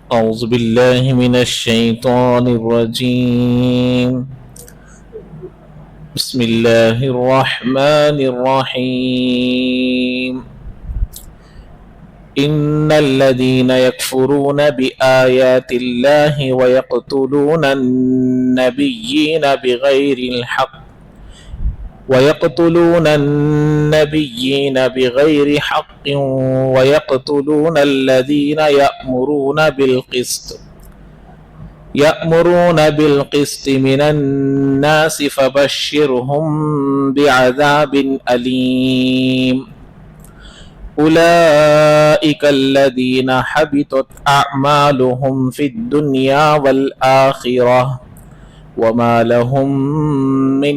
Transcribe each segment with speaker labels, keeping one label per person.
Speaker 1: أعوذ بالله من الشيطان الرجيم بسم الله الرحمن الرحيم إن الذين يكفرون بآيات الله ويقتلون النبيين بغير الحق ويقتلون الذين يأمرون بالقسط من الناس فبشرهم بعذاب أليم أولئك الذين حبطت أعمالهم في الدنيا والآخرة وما لهم من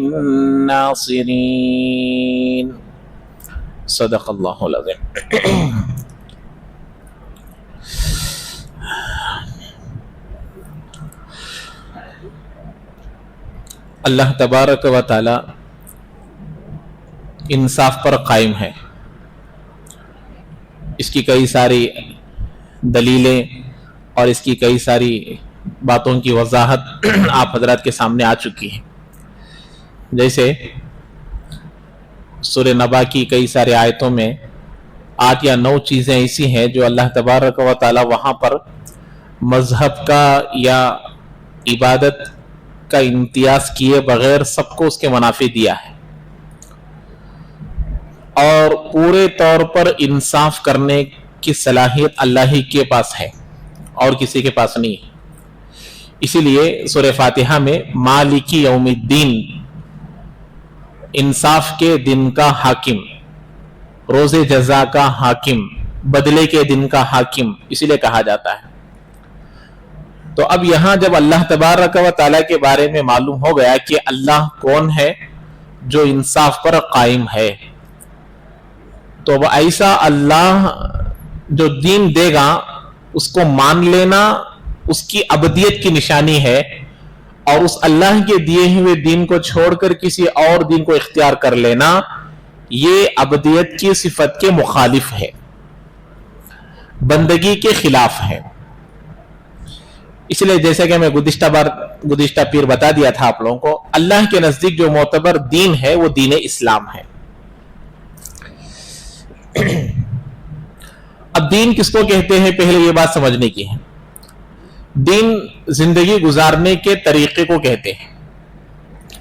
Speaker 1: ناصرين صدق اللہ العظیم. اللہ تبارک و تعالی انصاف پر قائم ہے. اس کی کئی ساری دلیلیں اور اس کی کئی ساری باتوں کی وضاحت آپ حضرات کے سامنے آ چکی ہے. جیسے سورہ نبا کی کئی سارے آیتوں میں 8 یا 9 چیزیں ایسی ہیں جو اللہ تبارک و تعالی وہاں پر مذہب کا یا عبادت کا امتیاز کیے بغیر سب کو اس کے منافع دیا ہے، اور پورے طور پر انصاف کرنے کی صلاحیت اللہ ہی کے پاس ہے اور کسی کے پاس نہیں ہے. اسی لیے سورہ فاتحہ میں مالکی یوم الدین، انصاف کے دن کا حاکم، روز جزا کا حاکم، بدلے کے دن کا حاکم اسی لیے کہا جاتا ہے. تو اب یہاں جب اللہ تبارک و تعالیٰ کے بارے میں معلوم ہو گیا کہ اللہ کون ہے جو انصاف پر قائم ہے، تو اب ایسا اللہ جو دین دے گا اس کو مان لینا اس کی ابدیت کی نشانی ہے، اور اس اللہ کے دیے ہوئے دین کو چھوڑ کر کسی اور دین کو اختیار کر لینا یہ ابدیت کی صفت کے مخالف ہے، بندگی کے خلاف ہے. اس لیے جیسے کہ میں گزشتہ پیر بتا دیا تھا آپ لوگوں کو، اللہ کے نزدیک جو معتبر دین ہے وہ دین اسلام ہے. اب دین کس کو کہتے ہیں پہلے یہ بات سمجھنے کی ہے. دین زندگی گزارنے کے طریقے کو کہتے ہیں،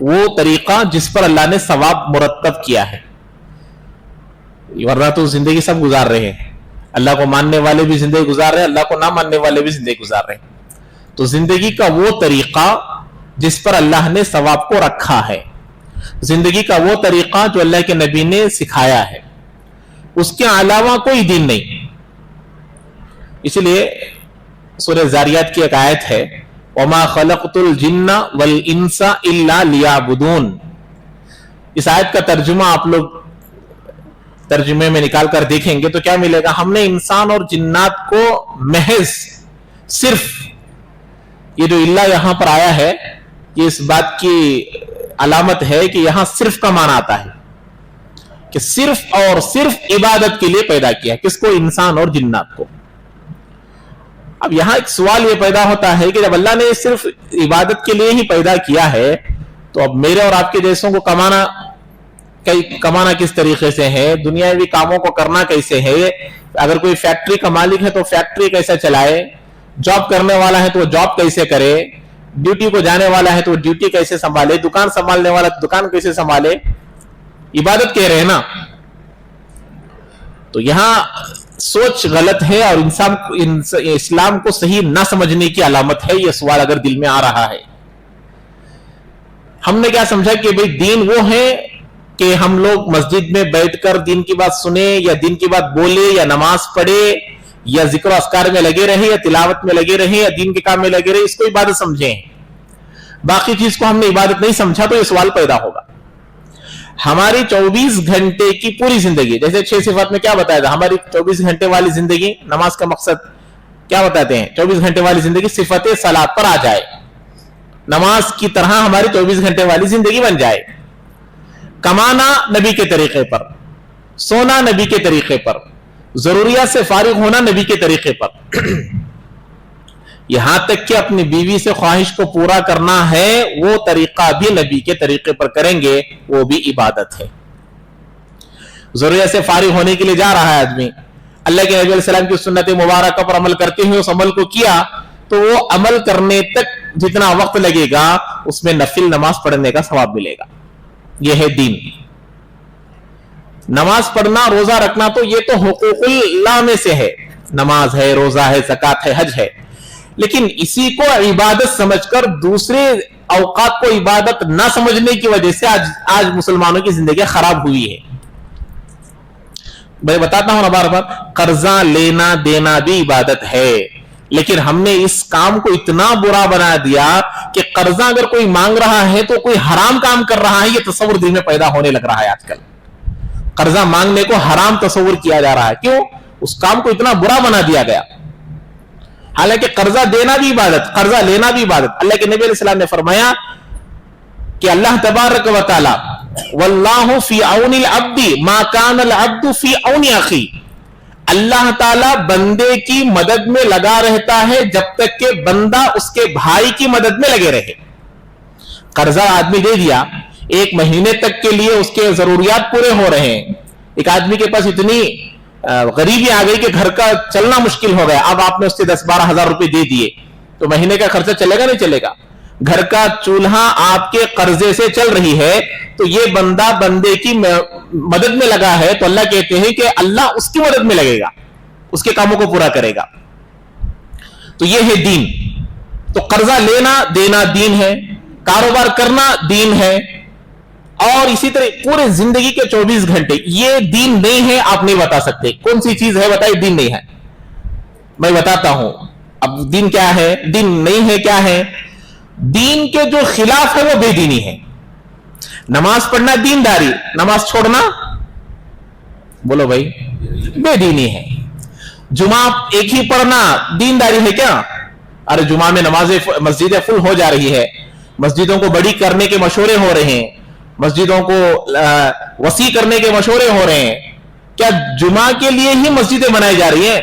Speaker 1: وہ طریقہ جس پر اللہ نے ثواب مرتب کیا ہے. ورنہ تو زندگی سب گزار رہے ہیں، اللہ کو ماننے والے بھی زندگی گزار رہے ہیں، اللہ کو نہ ماننے والے بھی زندگی گزار رہے ہیں. تو زندگی کا وہ طریقہ جس پر اللہ نے ثواب کو رکھا ہے، زندگی کا وہ طریقہ جو اللہ کے نبی نے سکھایا ہے، اس کے علاوہ کوئی دین نہیں. اس لیے سورہ زاریات کی ایک آیت ہے، وَمَا خَلَقْتُ الْجِنَّ وَالْإِنسَ إِلَّا لِيَعْبُدُونَ. اس آیت کا ترجمہ آپ لوگ ترجمے میں نکال کر دیکھیں گے تو کیا ملے گا؟ ہم نے انسان اور جنات کو محض صرف، یہ جو اللہ یہاں پر آیا ہے یہ اس بات کی علامت ہے کہ یہاں صرف کا معنی آتا ہے کہ صرف اور صرف عبادت کے لیے پیدا کیا. کس کو؟ انسان اور جنات کو. اب یہاں ایک سوال یہ پیدا ہوتا ہے کہ جب اللہ نے صرف عبادت کے لیے ہی پیدا کیا ہے تو اب میرے اور آپ کے جیسوں کو کمانا کس طریقے سے ہے، دنیاوی کاموں کو کرنا کیسے ہے؟ اگر کوئی فیکٹری کا مالک ہے تو فیکٹری کیسے چلائے، جاب کرنے والا ہے تو وہ جاب کیسے کرے، ڈیوٹی کو جانے والا ہے تو وہ ڈیوٹی کیسے سنبھالے، دکان سنبھالنے والا دکان کیسے سنبھالے. عبادت کہہ رہے ہیں نا. تو یہاں سوچ غلط ہے اور اسلام کو صحیح نہ سمجھنے کی علامت ہے. یہ سوال اگر دل میں آ رہا ہے، ہم نے کیا سمجھا کہ بھئی دین وہ ہے کہ ہم لوگ مسجد میں بیٹھ کر دین کی بات سنیں یا دین کی بات بولے یا نماز پڑھے یا ذکر و اذکار میں لگے رہے یا تلاوت میں لگے رہے یا دین کے کام میں لگے رہے، اس کو عبادت سمجھیں. باقی چیز کو ہم نے عبادت نہیں سمجھا تو یہ سوال پیدا ہوگا. ہماری 24 گھنٹے کی پوری زندگی، جیسے 6 صفات میں کیا بتایا تھا، ہماری 24 گھنٹے والی زندگی، نماز کا مقصد کیا بتاتے ہیں؟ 24 گھنٹے والی زندگی صفت صلاۃ پر آ جائے، نماز کی طرح ہماری 24 گھنٹے والی زندگی بن جائے. کمانا نبی کے طریقے پر، سونا نبی کے طریقے پر، ضروریات سے فارغ ہونا نبی کے طریقے پر. यहां तक कि अपनी बीवी से ख्वाहिश को पूरा करना है, वो तरीका भी नबी के तरीके पर करेंगे, वो भी इबादत है। जरूरत से फारिग होने के लिए जा रहा है आदमी, अल्लाह के नबी सल्लल्लाहु अलैहि वसल्लम की सुन्नत मुबारक पर अमल करते हुए उस अमल को किया, तो वो अमल करने तक जितना वक्त लगेगा उसमें नफिल नमाज पढ़ने का सवाब मिलेगा। यह है दीन। नमाज पढ़ना, रोजा रखना तो ये तो हुकूकुल्लाह में से है, नमाज है, रोजा है, ज़कात है, हज है, लेकिन इसी को इबादत समझकर दूसरे औकात को इबादत ना समझने की वजह से आज मुसलमानों की जिंदगी खराब हुई है। मैं बताता हूं ना बार बार, कर्जा लेना देना भी इबादत है, लेकिन हमने इस काम को इतना बुरा बना दिया कि कर्जा अगर कोई मांग रहा है तो कोई हराम काम कर रहा है, ये तस्वुर दिल में पैदा होने लग रहा है आजकल। कर्जा मांगने को हराम तस्वुर किया जा रहा है। क्यों? उस काम को इतना बुरा बना दिया गया। हालांकि कर्जा देना भी इबादत, कर्जा लेना भी इबादत। अल्लाह के नबी अलैहि सलाम ने फरमाया कि अल्लाह तबारक व तआला वल्लाहु फी औनिल अब्दी मा कान अल अब्दु फी औनि अखी, अल्लाह ताला बंदे की मदद में लगा रहता है जब तक के बंदा उसके भाई की मदद में लगे रहे। कर्जा आदमी दे दिया, एक महीने तक के लिए उसके जरूरियात पूरे हो रहे हैं, एक आदमी के पास इतनी गरीबी आ गई कि घर का चलना मुश्किल हो गया, अब आपने उससे 10-12 हजार रुपए दे दिए, तो महीने का खर्चा चलेगा नहीं चलेगा? घर का चूल्हा आपके कर्जे से चल रही है, तो ये बंदा बंदे की मदद में लगा है, तो अल्लाह कहते हैं कि अल्लाह उसकी मदद में लगेगा, उसके कामों को पूरा करेगा। तो ये है दीन। तो कर्जा लेना देना दीन है, कारोबार करना दीन है, और इसी तरह पूरे जिंदगी के 24 घंटे। ये दीन नहीं है आप नहीं बता सकते। कौन सी चीज है बताइए दीन नहीं है? मैं बताता हूं। अब दीन क्या है, दीन नहीं है क्या है? दीन के जो खिलाफ है वो बेदीनी है। नमाज पढ़ना दीनदारी, नमाज छोड़ना बोलो भाई बेदीनी है। जुमा एक ही पढ़ना दीनदारी है क्या? अरे जुमा में नमाजें मस्जिदें फुल हो जा रही है, मस्जिदों को बड़ी करने के मशवरे हो रहे हैं, मस्जिदों को वसी करने के मशवरे हो रहे हैं। क्या जुमा के लिए ही मस्जिदें बनाई जा रही हैं?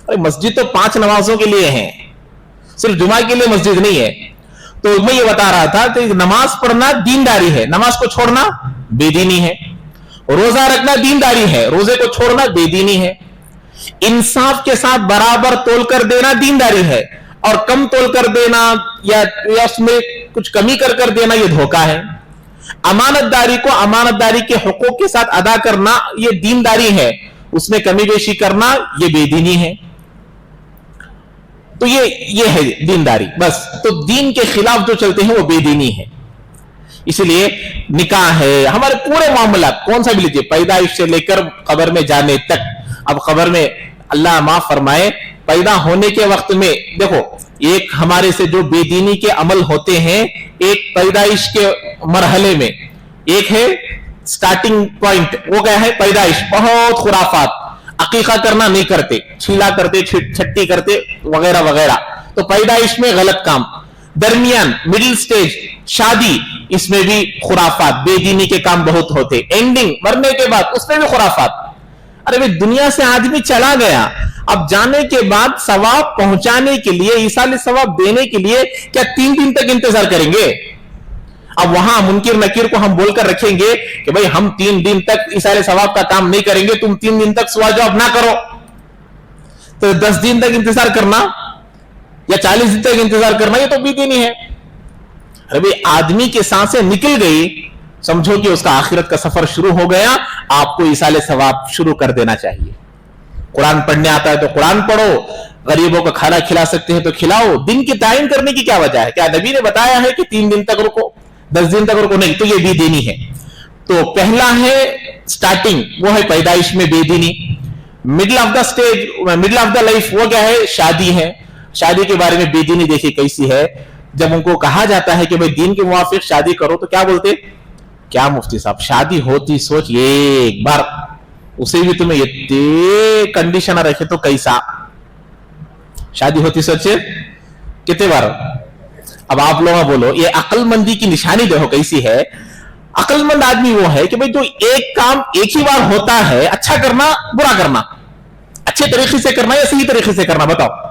Speaker 1: अरे मस्जिद तो 5 नमाजों के लिए है, सिर्फ जुमा के लिए मस्जिद नहीं है। तो मैं ये बता रहा था कि नमाज पढ़ना दीनदारी है, नमाज को छोड़ना बेदीनी है। रोजा रखना दीनदारी है, रोजे को छोड़ना बेदीनी है। इंसाफ के साथ बराबर तोल कर देना दीनदारी है, और कम तोल कर देना या उसमें कुछ कमी कर देना ये धोखा है। अमानतदारी को अमानतदारी के हुकूक के साथ अदा करना ये दीनदारी है, उसमें कमी बेशी करना ये बेदीनी है। तो ये है दीनदारी बस। तो दीन के खिलाफ जो चलते हैं वो बेदीनी है। इसलिए निकाह है, हमारे पूरे मामला कौन सा भी लीजिए, पैदाइश से लेकर कब्र में जाने तक। अब कब्र में अल्लाह माफ फरमाए, पैदा होने के वक्त में देखो, एक हमारे से जो बेदीनी के अमल होते हैं, एक पैदाइश के मरहले में, एक है स्टार्टिंग पॉइंट, वो क्या है? पैदाइश, बहुत खुराफात, अकीका करना नहीं करते, छीला करते, छट्टी करते वगैरह वगैरह, तो पैदाइश में गलत काम। दरमियान मिडिल स्टेज शादी, इसमें भी खुराफात, बेदीनी के काम बहुत होते। एंडिंग मरने के बाद, उसमें भी खुराफात। अरे भाई दुनिया से आदमी चला गया, अब जाने के बाद सवाब पहुंचाने के लिए, ईसाल सवाब देने के लिए क्या 3 दिन तक इंतजार करेंगे? अब वहां मुनकिर नकीर को हम बोलकर रखेंगे कि भाई हम 3 दिन तक ईसाल सवाब का काम नहीं करेंगे, तुम 3 दिन तक सवाल जवाब ना करो, तो 10 दिन तक इंतजार करना या 40 दिन तक इंतजार करना, ये तो बीती नहीं है। अरे भाई आदमी की सांसें निकल गई, समझो कि उसका आखिरत का सफर शुरू हो गया। आपको ईसाले सवाब शुरू कर देना चाहिए। कुरान पढ़ने आता है तो कुरान पढ़ो, गरीबों को खाना खिला सकते हैं तो खिलाओ। दिन की तायन करने की क्या वजह है? क्या नबी ने बताया है कि 3 दिन तक रुको, 10 दिन तक रुको? नहीं, तो ये बेदीनी है। तो पहला है स्टार्टिंग, वो है पैदाइश में बेदीनी। Middle of the stage, middle of the life, वो क्या है? शादी है। शादी के बारे में बेदीनी देखिए कैसी है। जब उनको कहा जाता है कि भाई दीन के मुवाफिक शादी करो, तो क्या बोलते? क्या मुफ्ती साहब, शादी होती सोच एक बार, उसे भी तुम्हें ये कंडीशन रखे तो कैसा? शादी होती सोचे कितने बार? अब आप लोग बोलो, ये अक्लमंदी की निशानी देखो कैसी है। अक्लमंद आदमी वो है कि भाई जो एक काम एक ही बार होता है, अच्छा करना बुरा करना, अच्छे तरीके से करना या सही तरीके से करना, बताओ?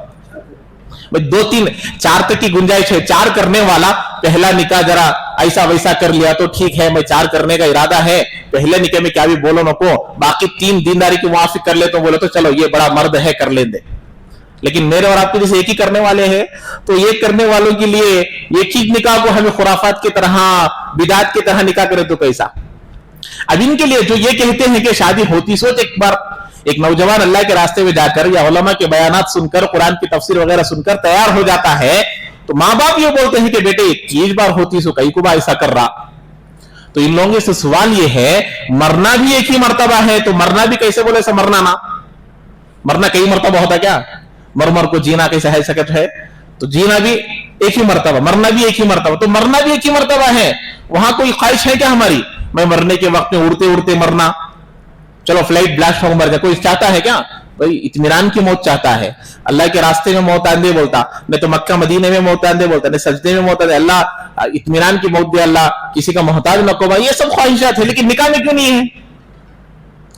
Speaker 1: भाई 2 3 4 तक की गुंजाइश है। 4 करने वाला पहला निकाह जरा ऐसा वैसा कर लिया तो ठीक है, मैं 4 करने का इरादा है, पहले निकाह में क्या भी बोलो नको, बाकी 3 दीनदारी की मुआफिक कर ले तो बोले तो चलो ये बड़ा मर्द है कर लेंगे। लेकिन मेरे और आपके जैसे एक ही करने वाले हैं, तो ये करने वालों के लिए एक ही निकाह को हमें खुराफात की तरह, बिदात की तरह निकाह करे तो कैसा। अब इनके लिए जो ये कहते हैं कि शादी होती, सोच एक बार एक नौजवान अल्लाह के रास्ते में जाकर या उलमा के बयानात सुनकर, कुरान की तफसीर वगैरह सुनकर तैयार हो जाता है, तो माँ बाप ये बोलते हैं कि बेटे एक चीज बार होती सो कई को बा ऐसा कर रहा। तो इन लोगों से सवाल ये है, मरना भी एक ही मर्तबा है, तो मरना भी कैसे बोले ऐसा मरना ना, मरना कई मर्तबा होता क्या, मर मर को जीना कैसे है सकत है, तो जीना भी एक ही मर्तबा, मरना भी एक ही मर्तबा, तो मरना भी एक ही मर्तबा है। वहां कोई ख्वाहिश है क्या हमारी, मैं मरने के वक्त में उड़ते उड़ते मरना, चलो फ्लाइट ब्लास्ट हो मर जाए, कोई चाहता है क्या भाई, इत्मीनान की मौत चाहता है। अल्लाह के रास्ते में मौत आंदे बोलता, मैं तो मक्का मदीने में मौत आंदे बोलता, मैं सजदे में मौत आंदे, अल्लाह इत्मीनान की मौत दे, अल्लाह किसी का मोहताज न को भाई, ये सब ख्वाहिशात है। लेकिन निकाह में क्यों नहीं है,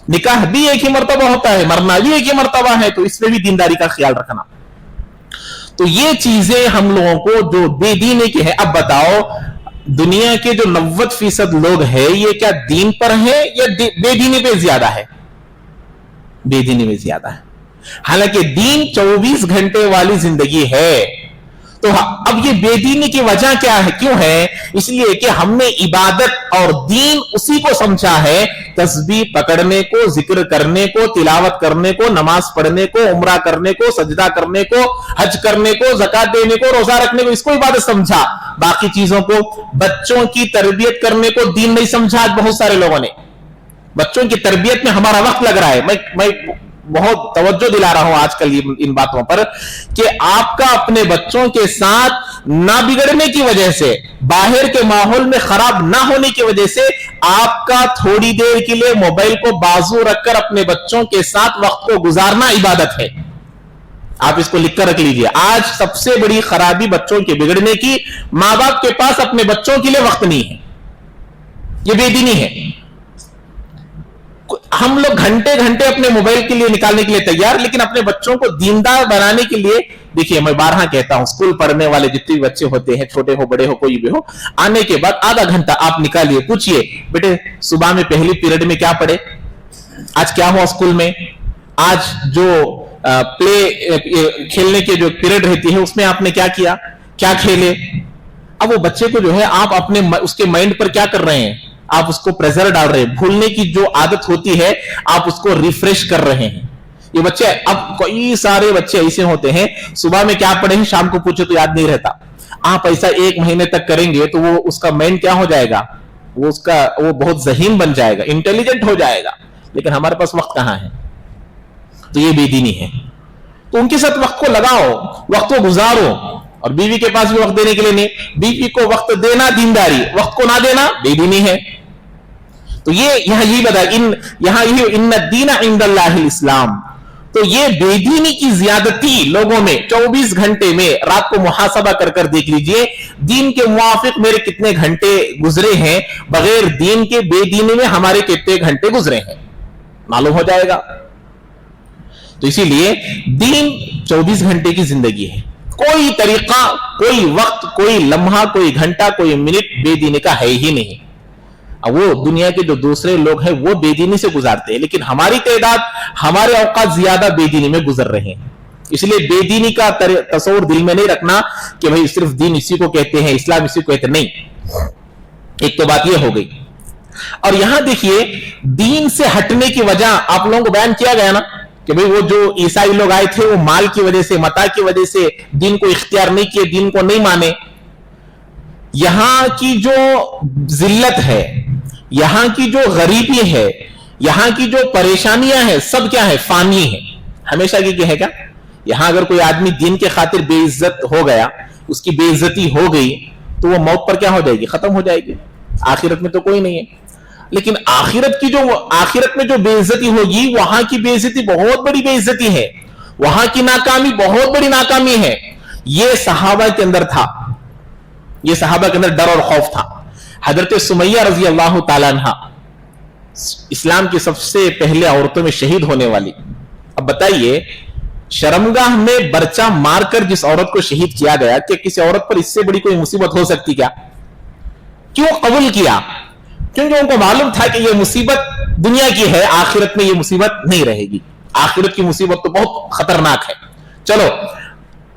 Speaker 1: निकाह भी एक ही मर्तबा होता है, मरना भी एक ही मर्तबा है, तो इसमें भी दीनदारी का ख्याल रखना। तो ये चीजें हम लोगों को जो बेदीनी की है। अब बताओ दुनिया के जो 90% लोग हैं, ये क्या दीन पर है या बेदीनी पे ज्यादा है, बेदीनी में ज्यादा है। हालांकि दीन 24 घंटे वाली जिंदगी है, तो अब ये बेदीनी की वजह क्या है, क्यों है, इसलिए कि हमने इबादत और दीन उसी को समझा है, तस्बीह पकड़ने को, जिक्र करने को, तिलावत करने को, नमाज पढ़ने को, उम्रा करने को, सजदा करने को, हज करने को, ज़कात देने को, रोजा रखने को, इसको इबादत समझा। बाकी चीजों को, बच्चों की तरबियत करने को दीन नहीं समझा। आज बहुत सारे लोगों ने बच्चों की तरबियत में हमारा वक्त लग रहा है, मैं बहुत तवज्जो दिला रहा हूं आजकल इन बातों पर, कि आपका अपने बच्चों के साथ ना बिगड़ने की वजह से, बाहर के माहौल में खराब ना होने की वजह से, आपका थोड़ी देर के लिए मोबाइल को बाजू रखकर अपने बच्चों के साथ वक्त को गुजारना इबादत है। आप इसको लिखकर रख लीजिए। आज सबसे बड़ी खराबी बच्चों के बिगड़ने की, मां बाप के पास अपने बच्चों के लिए वक्त नहीं है, यह बेदीनी है। हम लोग घंटे घंटे अपने मोबाइल के लिए निकालने के लिए तैयार, लेकिन अपने बच्चों को दीनदार बनाने के लिए, देखिए मैं बारहा कहता हूं, स्कूल पढ़ने वाले जितने भी बच्चे होते हैं, छोटे हो बड़े हो कोई भी हो, आने के बाद आधा घंटा आप निकालिए, पूछिए बेटे सुबह में पहली पीरियड में क्या पढ़े, आज क्या हुआ स्कूल में, आज जो प्ले खेलने की जो पीरियड रहती है उसमें आपने क्या किया, क्या खेले। अब वो बच्चे को जो है आप अपने उसके माइंड पर क्या कर रहे हैं, आप उसको प्रेशर डाल रहे हैं, भूलने की जो आदत होती है आप उसको रिफ्रेश कर रहे हैं। ये बच्चे, अब कई सारे बच्चे ऐसे होते हैं, सुबह में क्या पढ़े हैं शाम को पूछे तो याद नहीं रहता। आप ऐसा 1 महीने तक करेंगे तो वो उसका माइंड क्या हो जाएगा, वो बहुत ज़हीन बन जाएगा, इंटेलिजेंट हो जाएगा। लेकिन हमारे पास वक्त कहां है, तो ये बेदीनी है। तो उनके साथ वक्त को लगाओ, वक्त को गुजारो। और बीवी के पास भी वक्त देने के लिए नहीं, बीवी को वक्त देना दीनदारी, वक्त को ना देना बेदीनी है। तो ये यही बता, इन्न दीना इंदल्लाहिल इस्लाम। तो ये बेदीनी की ज्यादती लोगों में 24 घंटे में, रात को मुहासबा कर देख लीजिए, दीन के मुआफिक मेरे कितने घंटे गुजरे हैं, बगैर दीन के बेदीनी में हमारे कितने घंटे गुजरे हैं, मालूम हो जाएगा। तो इसीलिए दीन 24 घंटे की जिंदगी है, कोई तरीका, कोई वक्त, कोई लम्हा, कोई घंटा, कोई मिनट बेदीनी का है ही नहीं। अब वो दुनिया के जो दूसरे लोग हैं वो बेदीनी से गुजारते हैं, लेकिन हमारी तादाद, हमारे औकात ज्यादा बेदीनी में गुजर रहे हैं। इसलिए बेदीनी का तस्वुर दिल में नहीं रखना कि भाई सिर्फ दीन इसी को कहते हैं, इस्लाम इसी को कहते हैं, नहीं। एक तो बात ये हो गई। और यहां देखिए, दीन से हटने की वजह आप लोगों को बयान किया गया ना, कि भाई वो जो ईसाई लोग आए थे वो माल की वजह से, मता की वजह से दीन को इख्तियार नहीं किए, दीन को नहीं माने। यहां की जो जिल्लत है, यहां की जो गरीबी है, यहां की जो परेशानियां हैं, सब क्या है, फानी है, हमेशा की है क्या। यहां अगर कोई आदमी दीन के खातिर बेइज्जत हो गया, उसकी बेइज्जती हो गई, तो वो मौत पर क्या हो जाएगी, खत्म हो जाएगी। आखिरत में तो कोई नहीं है। लेकिन आखिरत में जो बेइज्जती होगी, वहां की बेइज्जती बहुत बड़ी बेइज्जती है, वहां की नाकामी बहुत बड़ी नाकामी है। ये सहाबा के अंदर था, ये सहाबा के अंदर डर और खौफ था। हजरत सुमैया रजी अल्लाह ताला अन्हा, इस्लाम की सबसे पहले औरतों में शहीद होने वाली। अब बताइए, शर्मगाह में बर्चा मारकर जिस औरत को शहीद किया गया, क्या किसी औरत पर इससे बड़ी कोई मुसीबत हो सकती क्या? क्यों कबूल किया? क्योंकि उनको मालूम था कि यह मुसीबत दुनिया की है, आखिरत में यह मुसीबत नहीं रहेगी। आखिरत की मुसीबत तो बहुत खतरनाक है। चलो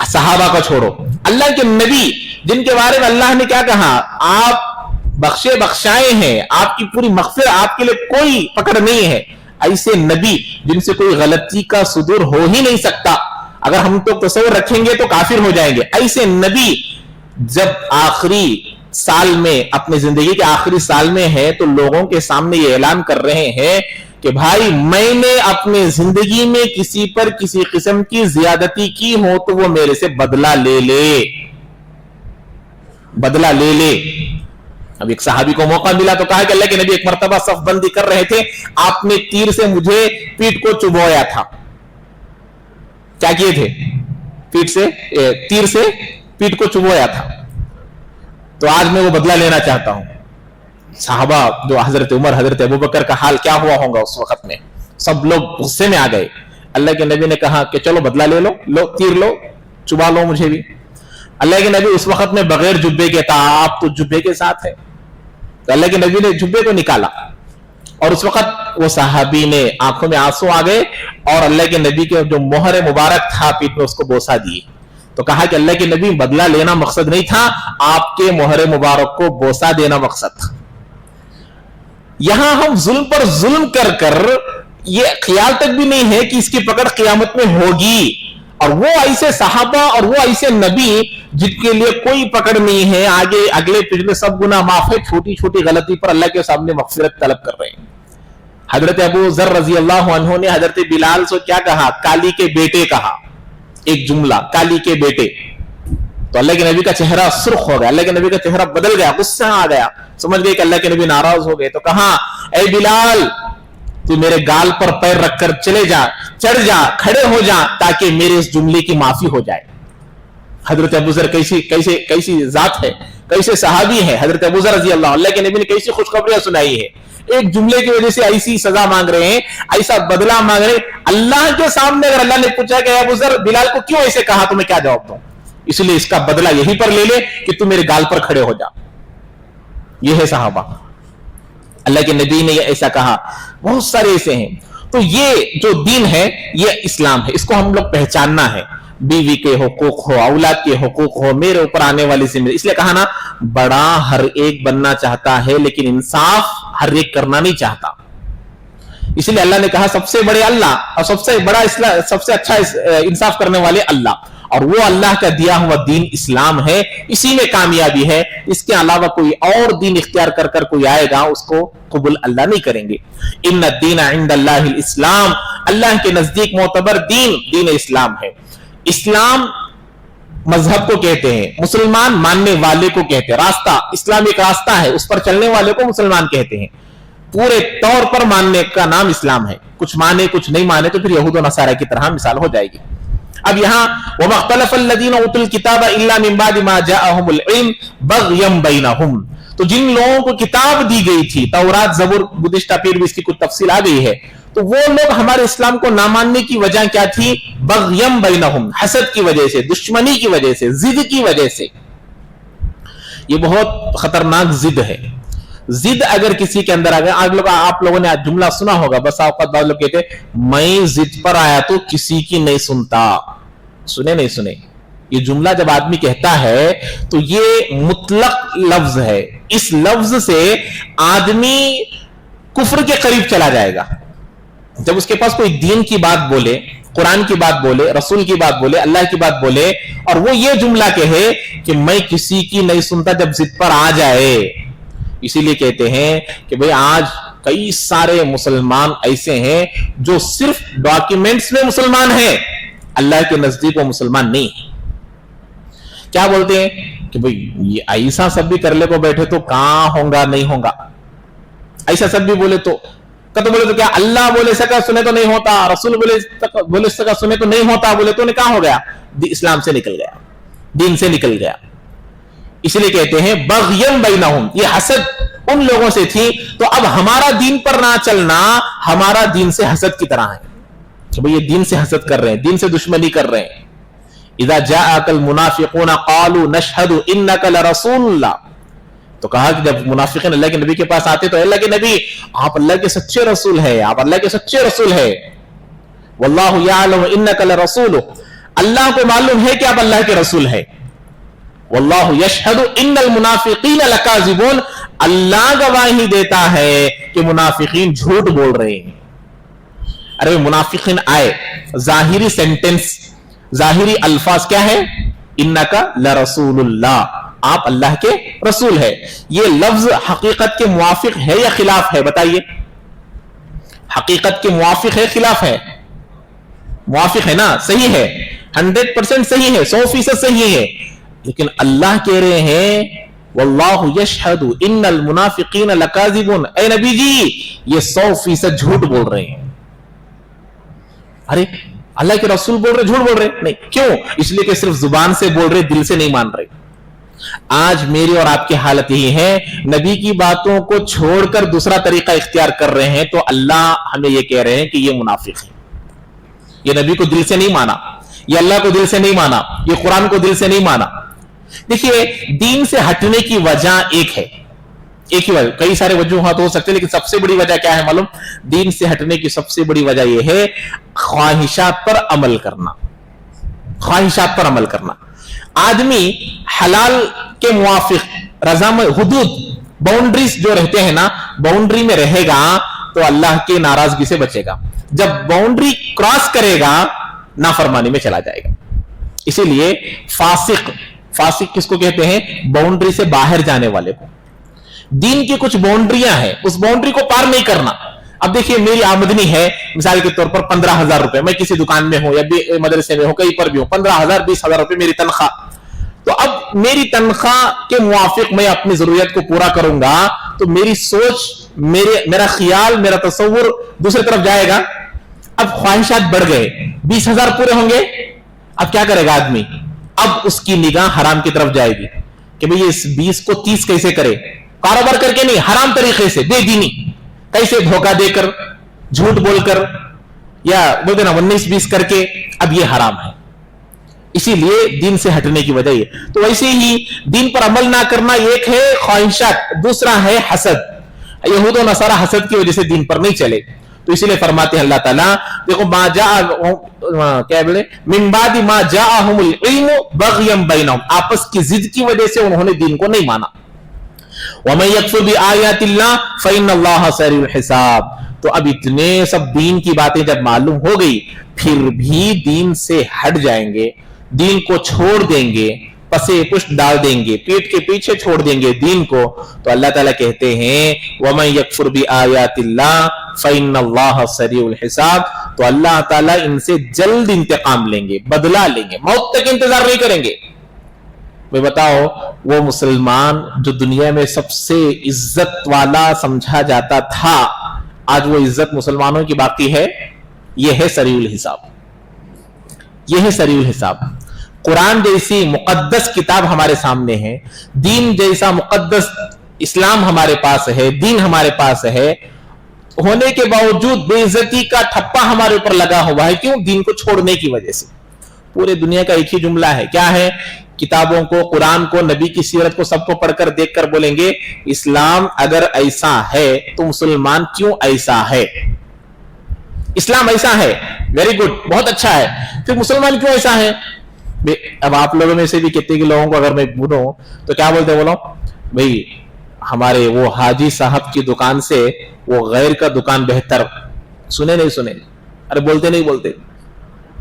Speaker 1: सहाबा को छोड़ो, अल्लाह के नबी जिनके बारे में अल्लाह ने क्या कहा, आप बख्शे बख्शाए हैं, आपकी पूरी मग़फ़िरत, आपके लिए कोई पकड़ नहीं है। ऐसे नबी जिनसे कोई गलती का सुदूर हो ही नहीं सकता, अगर हम तो तस्वीर रखेंगे तो काफिर हो जाएंगे। ऐसे नबी जब आखिरी साल में, अपनी जिंदगी के आखिरी साल में है, तो लोगों के सामने ये ऐलान कर रहे हैं कि भाई मैंने अपनी जिंदगी में किसी पर किसी किस्म की ज्यादती की हो तो वो मेरे से बदला ले ले, बदला ले ले। अब एक सहाबी को मौका मिला तो कहा कि अल्लाह के नबी, एक मर्तबा सफबंदी कर रहे थे, आपने तीर से मुझे पीठ को चुभोया था। क्या किए थे? तीर से पीठ को चुभोया था, तो आज मैं वो बदला लेना चाहता हूं। साहबा जो हजरत उमर, हजरत अबू बकर का हाल क्या हुआ होगा उस वक्त में, सब लोग गुस्से में आ गए। अल्लाह के नबी ने कहा कि चलो बदला ले लो, लो तीर लो, चुबा लो मुझे भी। अल्लाह के नबी उस वक्त में बगैर जुब्बे के था, आप तो जुब्बे के साथ है। तो अल्लाह के नबी ने जुब्बे को निकाला और उस वक्त वो सहाबी ने आंखों में आंसू आ गए और अल्लाह के नबी के जो मोहर मुबारक था पीठ में उसको बोसा दिए। तो कहा कि अल्लाह के नबी, बदला लेना मकसद नहीं था, आपके मोहर मुबारक को बोसा देना मकसद था। यहां हम जुल्म पर जुल्म कर कर ये ख्याल तक भी नहीं है कि इसकी पकड़ क़यामत में होगी। और वो ऐसे सहाबा और वो ऐसे नबी जिनके लिए कोई पकड़ नहीं है, आगे अगले पिछले सब गुनाह माफ है, छोटी छोटी गलती पर अल्लाह के सामने मग़फ़िरत तलब कर रहे हैं। हजरत अबू ज़र रज़ी अल्लाह अन्हु ने हजरत बिलाल से क्या कहा? काली के बेटे कहा, एक जुमला, काली के बेटे। तो अल्लाह के नबी का चेहरा सुर्ख हो गया, अल्लाह के नबी का चेहरा बदल गया, गुस्सा आ गया, समझ गए कि अल्लाह के नबी नाराज हो गए। तो कहा, ए बिलाल, तू मेरे गाल पर पैर रखकर चले जा, चढ़ जा, खड़े हो जा, ताकि मेरे इस जुमले की माफी हो जाए। हजरत अबू ज़र कैसी कैसे कैसी जात है, कैसे सहाबी है हजरत अबू ज़र रज़ी अल्लाह, अल्लाह के नबी ने कैसी खुशखबरियां सुनाई है। एक जुमले की वजह से ऐसी सजा मांग रहे हैं, ऐसा बदला मांग रहे हैं अल्लाह के सामने। अगर अल्लाह ने पूछा कि अबू ज़र, बिलाल को क्यों ऐसे कहा, तो मैं क्या जवाब दूं? इसलिए इसका बदला यहीं पर ले ले कि तू मेरे गाल पर खड़े हो जा। यह है सहाबा, अल्लाह के नबी ने ऐसा कहा। बहुत सारे ऐसे हैं। तो ये जो दीन है ये इस्लाम है, इसको हम लोग पहचानना है। बीवी के हुकूक हो, औलाद के हुकूक हो, मेरे ऊपर आने वाली जिम्मेदारी। इसलिए कहा ना, बड़ा हर एक बनना चाहता है लेकिन इंसाफ हर एक करना नहीं चाहता। इसलिए अल्लाह ने कहा सबसे बड़े अल्लाह और सबसे बड़ा इस्लाम, सबसे अच्छा इंसाफ करने वाले अल्लाह, और वो अल्लाह का दिया हुआ दीन इस्लाम है। इसी में कामयाबी है। इसके अलावा कोई और दीन इख्तियार कर कर कोई आएगा उसको कबूल अल्लाह नहीं करेंगे। इन्ना दीन इंदल्लाहिल इस्लाम, अल्लाह के नजदीक मोतबर दीन इस्लाम है। इस्लाम मजहब को कहते हैं, मुसलमान मानने वाले को कहते हैं। रास्ता, इस्लाम एक रास्ता है, उस पर चलने वाले को मुसलमान कहते हैं। पूरे तौर पर मानने का नाम इस्लाम है। कुछ माने कुछ नहीं माने तो फिर यहूद और नसारा की तरह मिसाल हो जाएगी। अब यहां वमख्तलफ़ल्लज़ीना उतुल किताब इल्ला मिन बादि मा जाअहुमुल इल्म बग़यम बैनहुम, तो जिन लोगों को किताब दी गई थी, तौरात, ज़बूर, गुज़िश्ता पीर भी इसकी कुछ तफसील आ गई है, तो वो लोग हमारे इस्लाम को ना मानने की वजह क्या थी? बग़यम बैनहुम, हसद की वजह से, दुश्मनी की वजह से, जिद की वजह से। ये बहुत खतरनाक जिद है। जिद अगर किसी के अंदर आ गया, आप लोगों ने आज जुमला सुना होगा, बस औक़ात बाद लोग कहते मैं जिद पर आया तो किसी की नहीं सुनता। सुने नहीं सुने, ये जुमला जब आदमी कहता है तो ये मुतलक लफ्ज है। इस लफ्ज से आदमी कुफ्र के करीब चला जाएगा। जब उसके पास कोई दीन की बात बोले, कुरान की बात बोले, रसूल की बात बोले, अल्लाह की बात बोले, और वो ये जुमला कहे कि मैं किसी की नहीं सुनता, जब जिद पर आ जाए। इसीलिए कहते हैं कि भाई आज कई सारे मुसलमान ऐसे हैं जो सिर्फ डॉक्यूमेंट्स में मुसलमान हैं, अल्लाह के नजदीक वो मुसलमान नहीं है। क्या बोलते हैं कि भाई ये ऐसा सब भी करले को बैठे तो कहां होगा, नहीं होगा। ऐसा सब भी बोले तो बोले तो क्या अल्लाह बोले सका सुने तो नहीं होता, रसूल बोले सका सुने तो नहीं होता, बोले तो क्या हो गया? इस्लाम से निकल गया, दीन से निकल गया। इसलिए कहते हैं बग़यम बैनहुम, ये हसद उन लोगों से थी। तो अब हमारा दीन पर ना चलना हमारा दीन से हसद की तरह है। कि भाई ये दीन से हसद कर रहे हैं, दीन से दुश्मनी कर रहे हैं। इज़ा जाअकल मुनाफिकून क़ालू नशहदु इन्नका लरसूलुल्लाह, तो कहा कि जब मुनाफिकीन अल्लाह के नबी के पास आते तो अल्लाह के नबी आप अल्लाह के सच्चे रसूल है, आप अल्लाह के सच्चे रसूल है। वल्लाहु यअलमु इन्नका लरसूलु, अल्लाह को मालूम है कि आप अल्लाह के रसूल है। वल्लाहु यशहदु इन्नल मुनाफिकीन लकाज़िबून, अल्लाह गवाही देता है कि मुनाफिकीन झूठ बोल रहे हैं। अरे मुनाफिकीन आए, जाहिरी सेंटेंस, जाहिरी अल्फाज क्या है? इन्नका लरसूलुल्लाह, आप अल्लाह के रसूल है। ये लफ्ज हकीकत के मुवाफिक है या खिलाफ है? बताइए, हकीकत के मुवाफिक है खिलाफ है? मुवाफिक है ना, सही है, 100% सही है, 100% सही है। लेकिन अल्लाह कह रहे हैं वल्लाहु यशहदु इन्नल मुनाफिकीन लकाज़िबून, ऐ नबी जी ये 100% झूठ बोल रहे हैं। अरे अल्लाह के रसूल बोल रहे, झूठ बोल रहे? नहीं, क्यों? इसलिए कि सिर्फ जुबान से बोल रहे, दिल से नहीं मान रहे। आज मेरी और आपकी हालत यही है, नबी की बातों को छोड़कर दूसरा तरीका इख्तियार कर रहे हैं, तो अल्लाह हमें यह कह रहे हैं कि ये मुनाफिक है। ये नबी को दिल से नहीं माना, ये अल्लाह को दिल से नहीं माना, ये कुरान को दिल से नहीं माना। देखिए, दीन से हटने की वजह एक है, एक ही वजह, कई सारे वजूहात हो सकते हैं, लेकिन सबसे बड़ी वजह क्या है मालूम? दीन से हटने की सबसे बड़ी वजह यह है ख्वाहिशात पर अमल करना, ख्वाहिशात पर अमल करना। आदमी हलाल के मुवाफिक रज़ामत, हुदूद, बाउंड्रीज जो रहते हैं ना, बाउंड्री में रहेगा तो अल्लाह के नाराजगी से बचेगा। जब बाउंड्री क्रॉस करेगा नाफरमानी में चला जाएगा। इसीलिए फासिक, फासिक किसको कहते हैं? बाउंड्री से बाहर जाने वाले को। दीन की कुछ बाउंड्रियां हैं, उस बाउंड्री को पार नहीं करना। अब देखिए, मेरी आमदनी है मिसाल के तौर पर 15,000 रुपए, मैं किसी दुकान में हूं या मदरसे में हूं, कहीं पर भी हूं, 15,000 20,000 रुपए मेरी तनख्वाह। तो अब मेरी तनख्वाह के मुवाफिक मैं अपनी जरूरत को पूरा करूंगा, तो मेरी सोच, मेरा ख्याल, मेरा तस्वुर दूसरी तरफ जाएगा। अब ख्वाहिशात बढ़ गए, 20,000 पूरे होंगे, अब क्या करेगा आदमी? अब उसकी निगाह हराम की तरफ जाएगी कि भाई इस 20 को 30 कैसे करे? कारोबार करके नहीं, हराम तरीके से, बेदीनी, कैसे धोखा देकर, झूठ बोलकर, या बोलते ना 19-20 करके, अब ये हराम है। इसीलिए दीन से हटने की वजह ये। तो वैसे ही दीन पर अमल ना करना एक है ख्वाहिशात, दूसरा है हसद। यहूद और नसारा हसद की वजह से दीन पर नहीं चले। तो इसीलिए फरमाते हैं अल्लाह ताला, देखो मा जा क्या बोले, मिन बादि मा जाअहुमुल इल्मु बग़यम बैनहुम, आपस की जिद की वजह से उन्होंने दीन को नहीं माना। वमन यकफुर बिआयातिल्लाह फइन्नल्लाह सरीउल हिसाब। तो अब इतने सब दीन की बातें जब मालूम हो गई, फिर भी दीन से हट जाएंगे, दीन को छोड़ देंगे, पसे पुष्ट डाल देंगे, पीठ के पीछे छोड़ देंगे दीन को, तो अल्लाह ताला कहते हैं वमन यकफुर बिआयातिल्लाह फइन्नल्लाह सरीउल हिसाब। तो अल्लाह ताला इनसे जल्द इंतकाम लेंगे, बदला लेंगे, मौत तक इंतजार नहीं करेंगे। भाई बताओ, वो मुसलमान जो दुनिया में सबसे इज्जत वाला समझा जाता था, आज वो इज्जत मुसलमानों की बाकी है? ये है सरीउल हिसाब, ये है सरीउल हिसाब। कुरान जैसी मुकद्दस किताब हमारे सामने है, दीन जैसा मुकद्दस इस्लाम हमारे पास है, दीन हमारे पास है, होने के बावजूद बेइज्जती का ठप्पा हमारे ऊपर लगा हुआ है। क्यों? दीन को छोड़ने की वजह से। पूरे दुनिया का एक ही जुमला है, क्या है? किताबों को, कुरान को, नबी की सीरत को, सबको पढ़कर देखकर बोलेंगे इस्लाम अगर ऐसा है तो मुसलमान क्यों ऐसा है? इस्लाम ऐसा है, वेरी गुड, बहुत अच्छा है, फिर मुसलमान क्यों ऐसा है? अब आप लोगों में से भी कितने के लोगों को अगर मैं बोलूं तो क्या बोलते? बोलो भाई हमारे वो हाजी साहब की दुकान से वो गैर का दुकान बेहतर। सुने नहीं सुने? अरे बोलते नहीं बोलते।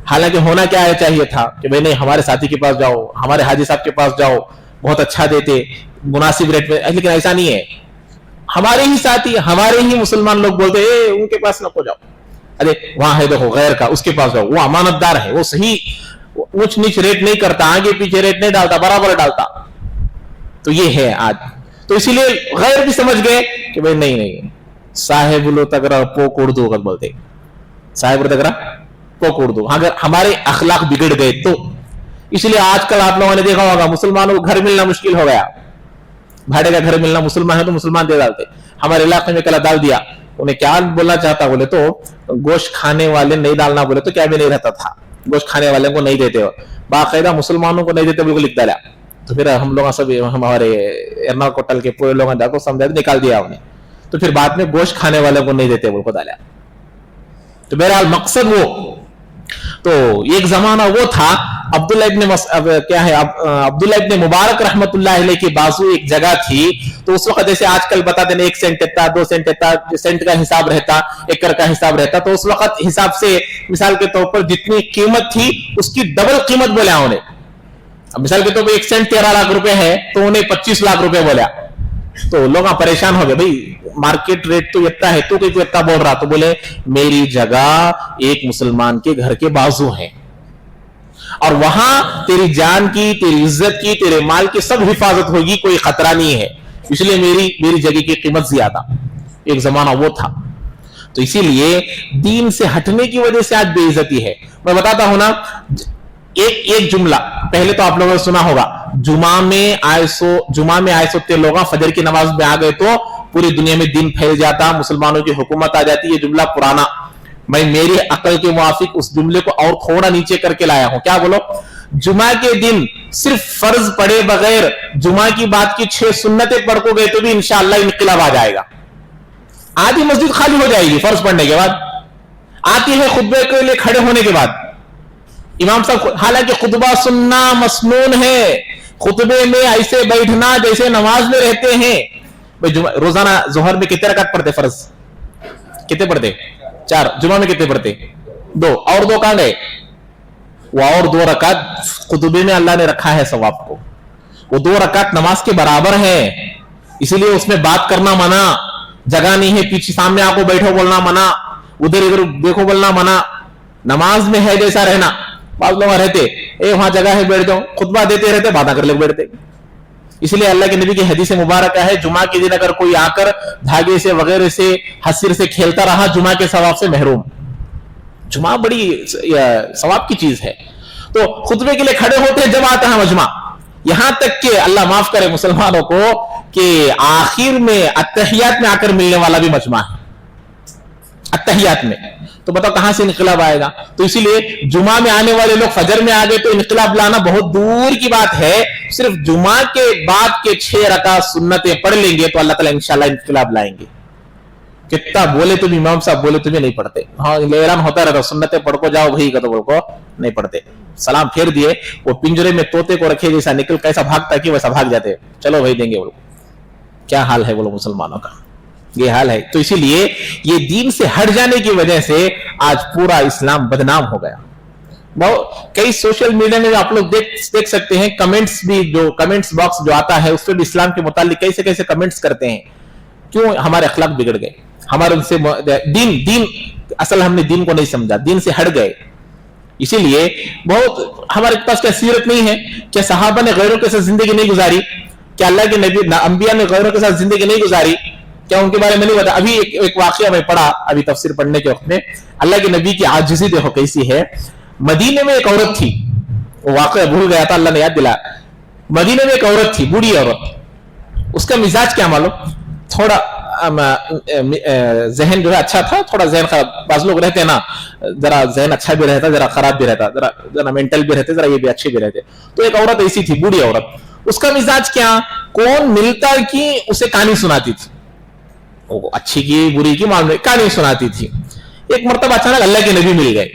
Speaker 1: हालांकि होना क्या है चाहिए था कि भाई नहीं, हमारे साथी के पास जाओ, हमारे हाजी साहब के पास जाओ, बहुत अच्छा देते, मुनासिब रेट में। लेकिन ऐसा नहीं है, हमारे ही साथी, हमारे ही मुसलमान लोग बोलते हैं उनके पास न जाओ, अरे वहां है देखो गैर का, उसके पास जाओ, वो अमानतदार है, वो सही ऊंच नीच रेट नहीं करता, आगे पीछे रेट नहीं डालता, बराबर डालता। तो ये है आज। तो इसीलिए गैर भी समझ गए कि भाई नहीं नहीं, साहेब तगरा पोक उर्दू अगर बोलते, साहेब तगरा पोक उर्दू, अगर हमारे अखलाक बिगड़ गए तो। इसलिए आजकल आप लोगों ने देखा होगा मुसलमानों को घर मिलना मुश्किल हो गया। भाड़े का घर मिलना, मुसलमान है तो मुसलमान दे डालते। हमारे इलाके में कल डाल दिया उन्हें क्या बोलना चाहता बोले तो गोश्त खाने वाले नहीं डालना बोले तो क्या भी नहीं रहता था, गोश्त खाने वाले को नहीं देते हो, बाकायदा मुसलमानों को नहीं देते बिल्कुल लिख डाला। तो फिर हम लोग सब हमारे एर्नाकुलम के पूरे लोगों ने समझा निकाल दिया उन्हें। तो फिर बाद में गोश्त खाने वाले को नहीं देते बोल को डाला। तो बहरहाल मकसद वो, तो एक जमाना वो था अब्दुल्ला इब्ने मुबारक रहमतुल्लाह अलैह के बाजू एक जगह थी। तो उस वक्त जैसे आजकल बताते हैं 1 सेंट देता, 2 सेंट देता, सेंट का हिसाब रहता, एकड़ का हिसाब रहता। तो उस वक्त हिसाब से मिसाल के तौर पर जितनी कीमत थी उसकी डबल कीमत बोला उन्हें। मिसाल के तौर पर 1 सेंट 13 लाख रुपए है तो उन्हें 25 लाख रुपए बोला। तो लोग परेशान हो गए, भाई मार्केट रेट तो इतना है, तू क्यों इतना बोल रहा? तो बोले मेरी जगह एक मुसलमान के घर के बाजू है और वहां तेरी जान की, तेरी इज्जत की, तेरे माल की सब हिफाजत होगी, कोई खतरा नहीं है, इसलिए मेरी जगह की कीमत ज्यादा। एक जमाना वो था। तो इसीलिए दीन से हटने की वजह से आज बेइज्जती है। मैं बताता हूं ना, एक जुमला पहले तो आप लोगों ने सुना होगा, जुमा में आए सो लोग फजर की नमाज में आ गए तो पूरी दुनिया में दिन फैल जाता, मुसलमानों की हुकूमत आ जाती। ये जुमला पुराना, मैं मेरी अकल के मुआफिक उस जुमले को और थोड़ा नीचे करके लाया हूं। क्या बोलो? जुमा के दिन सिर्फ फर्ज पढ़े बगैर जुमा की बात की 6 सुन्नतें पढ़ को गए तो भी इंशाअल्लाह इनकलाब आ जाएगा। आधी मस्जिद खाली हो जाएगी फर्ज पढ़ने के बाद, आती है खुतबे के लिए खड़े होने के बाद। इमाम साहब, हालांकि खुतबा सुनना मसनून है, खुतबे में ऐसे बैठना जैसे नमाज में रहते हैं। रोजाना जोहर में कितने रकात पढ़ते? फर्ज कितने पढ़ते? 4। जुमा में कितने पढ़ते? 2। और 2 कहां गए? वो और 2 रकात खुतबे में अल्लाह ने रखा है सवाब को, वो 2 रकात नमाज के बराबर है। इसीलिए उसमें बात करना मना, जगह नहीं है पीछे सामने आपको बैठो बोलना मना, उधर इधर देखो बोलना मना। नमाज में है जैसा रहना। बात लोग रहते वहां जगह है बैठ जाओ, खुतबा देते रहते, बात कर ले बैठते। इसलिए अल्लाह के नबी की हदीस मुबारक है, जुमा के दिन अगर कोई आकर धागे से वगैरह से हसीर से खेलता रहा, जुमा के सवाब से महरूम। जुमा बड़ी सवाब की चीज है। तो खुतबे के लिए खड़े होते हैं जब आता है मजमा, यहां तक कि अल्लाह माफ करे मुसलमानों को कि आखिर में अत्तहियात में आकर मिलने वाला भी मजमा है, अत्तहियात में। तो बताओ कहां से इनकलाब आएगा? तो इसीलिए जुमा में आने वाले लोग फजर में आ गए तो इनकलाब लाना बहुत दूर की बात है। सिर्फ जुमा के बाद के 6 रकात सुन्नतें पढ़ लेंगे तो अल्लाह ताला इंशाल्लाह इनकलाब लाएंगे। कितना बोले तुम, इमाम साहब बोले तुम्हें नहीं पढ़ते, हाँ हैरान होता रहता, सुन्नतें पढ़ को जाओ भाई, तो बोल को नहीं पढ़ते। सलाम फेर दिए, वो पिंजरे में तोते को रखे जैसा निकल कैसा भागता कि वैसा भाग जाते, चलो भाई देंगे। बोलो क्या हाल है बोलो मुसलमानों का, ये हाल है। तो इसीलिए ये दीन से हट जाने की वजह से आज पूरा इस्लाम बदनाम हो गया। कई सोशल मीडिया में आप लोग देख सकते हैं, कमेंट्स भी, जो कमेंट्स बॉक्स जो आता है उसमें भी इस्लाम के मुतालिक कैसे कैसे कमेंट्स करते हैं। क्यों? हमारे अखलाक बिगड़ गए, हमारे उनसे दीन असल हमने दीन को नहीं समझा, दीन से हट गए। इसीलिए बहुत हमारे पास क्या सीरत नहीं है, क्या सहाबा ने गैरों के साथ जिंदगी नहीं गुजारी, क्या अल्लाह के नबी अंबिया ने गैरों के साथ जिंदगी नहीं गुजारी, क्या उनके बारे में नहीं पता? अभी एक वाकया मैं पढ़ा अभी तफसीर पढ़ने के वक्त में, अल्लाह के नबी की आजिज़ी देखो कैसी है। मदीने में एक औरत थी, वो वाकया भूल गया था, अल्लाह ने याद दिला। मदीने में एक औरत थी, बूढ़ी औरत, उसका मिजाज क्या मालूम, थोड़ा जहन जो है अच्छा था, थोड़ा जहन खराब। बाज लोग रहते हैं ना, जरा जहन अच्छा भी रहता, जरा खराब भी रहता, जरा मेंटल भी रहते, जरा ये भी अच्छे भी रहते। तो एक औरत ऐसी थी, बूढ़ी औरत, उसका मिजाज क्या, कौन मिलता कि उसे कहानी सुनाती थी, वो अच्छी की बुरी की मालूम, कहानी सुनाती थी। एक मरतबा अचानक अल्लाह के नबी मिल गए।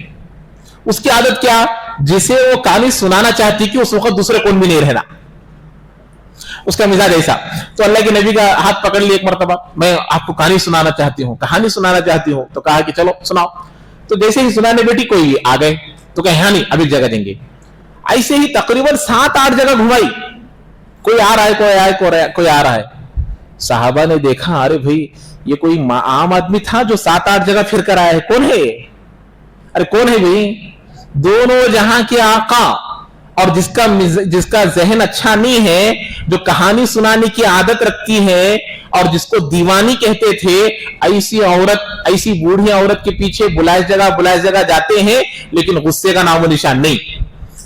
Speaker 1: उसकी आदत क्या, जिसे वो कहानी सुनाना चाहती कि उस वक्त दूसरे कौन भी नहीं रहना, उसका मिजाज ऐसा। तो अल्लाह के नबी का हाथ पकड़ लिया एक मरतबा, मैं आपको कहानी सुनाना चाहती हूँ, कहानी सुनाना चाहती हूँ। तो कहा कि चलो सुनाओ। तो जैसे ही सुनाने बैठी कोई आ गए, तो कहे हाँ नहीं अभी जगह देंगे। ऐसे ही तकरीबन 7-8 जगह घुमाई, कोई आ रहा है, कोई आ रहा है। साहबा ने देखा, अरे भाई ये कोई आम आदमी था जो 7-8 जगह फिर कर आया है, कौन है? अरे कौन है भाई? दोनों जहां के आका, और जिसका जहन अच्छा नहीं है, जो कहानी सुनाने की आदत रखती है और जिसको दीवानी कहते थे, ऐसी औरत, ऐसी बूढ़ी औरत के पीछे बुलाए जगह जाते हैं, लेकिन गुस्से का नामो निशान नहीं।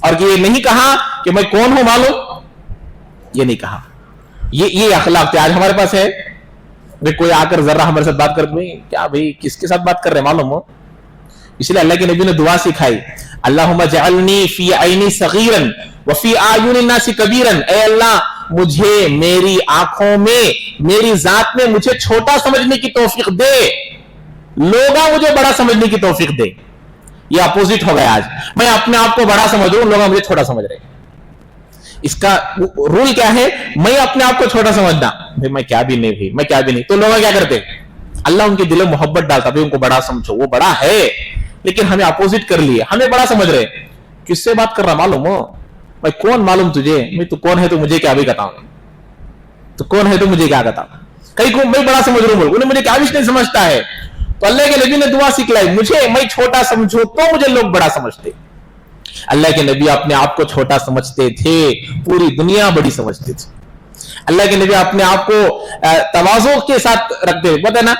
Speaker 1: और ये नहीं कहा कि मैं कौन हूं मालूम, ये नहीं कहा। ये अखलाक आज हमारे पास है, کوئی آ کر ذرا ہمارے ساتھ بات کر کیا بھائی کس کے ساتھ بات کر رہے ہیں معلوم ہو. اس لیے اللہ کے نبی نے دعا سکھائی, اللہم جعلنی فی عینی صغیرا وفی اعین الناس کبیرا, اے اللہ مجھے میری آنکھوں میں میری ذات میں مجھے چھوٹا سمجھنے کی توفیق دے, لوگاں مجھے بڑا سمجھنے کی توفیق دے. یہ اپوزٹ ہو گیا آج, میں اپنے آپ کو بڑا سمجھ رہا ہوں, لوگ مجھے چھوٹا سمجھ رہے ہیں. اس کا رول کیا ہے, میں اپنے آپ کو چھوٹا سمجھنا, میں کیا بھی نہیں, میں کیا بھی نہیں. تو لوگ کیا کرتے, اللہ ان کے دل میں محبت ڈالتا, ان کو بڑا سمجھو, وہ بڑا ہے, لیکن ہمیں اپوزٹ کر لیے, ہمیں بڑا سمجھ رہے. کس سے بات کر رہا معلوم ہو, میں کون معلوم تجھے, میں تو کون ہے تو مجھے کیا بھی بتاؤں, تو کون ہے تو مجھے کیا بتاؤں, کہیں کو میں بڑا سمجھ رہا ہوں, انہیں مجھے کیا بھی نہیں سمجھتا ہے. تو اللہ کے نبی نے دعا سکھلائی, مجھے میں چھوٹا سمجھوں تو مجھے لوگ بڑا سمجھتے. اللہ کے نبی اپنے آپ کو چھوٹا سمجھتے تھے, پوری دنیا بڑی سمجھتے تھے. اللہ کے نبی اپنے آپ کو تواضع کے ساتھ رکھتے, پتہ ہے نا,